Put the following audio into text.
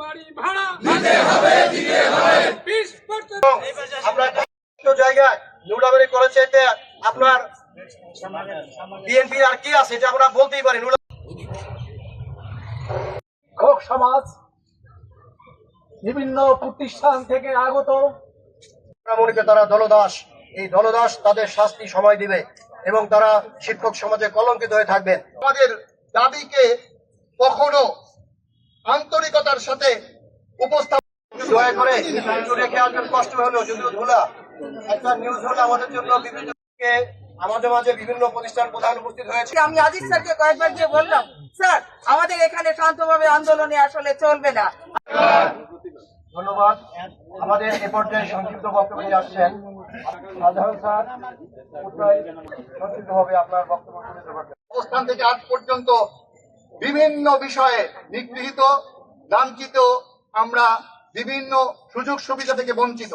বাড়ি ভাড়া দিতে হবে দিতে হবে 20% আপনার জায়গায় নুলাবাড়ি করেছে এটা আপনার বিএনপি আর কি আছে এটা আমরা বলতেই পারি শিক্ষক সমাজ বিভিন্ন প্রতিষ্ঠান থেকে আগত মনে করে তারা দলদাস, এই দলদাস তাদের শাস্তি সময় দিবে এবং তারা শিক্ষক সমাজে কলঙ্কিত হয়ে থাকবেন। আমাদের দাবিকে কখনো আন্তরিকতার সাথে উপস্থাপন দয়া করে একটু রেখে আসবেন, কষ্ট হলো যদিও ধুলা একটা নিউজ হলো আমাদের জন্য বিভিন্ন আমাদের মাঝে বিভিন্ন প্রতিষ্ঠান প্রধান উপস্থিত হয়েছে। আমি আজিজ স্যারকে কয়েকবার গিয়ে বললাম, স্যার আমাদের এখানে শান্তভাবে আন্দোলনে আসলে চলবে না। ধন্যবাদ। আমাদের এ পর্যায়ে সংক্ষিপ্ত বক্তব্য নিয়ে আসছেন সাধারণ স্যার, সংক্ষিপ্তভাবে আপনার বক্তব্য তুলে ধরবেন। অবস্থান থেকে আজ পর্যন্ত বিভিন্ন বিষয়ে নিগৃহীত, লাঞ্ছিত, আমরা বিভিন্ন সুযোগ সুবিধা থেকে বঞ্চিত।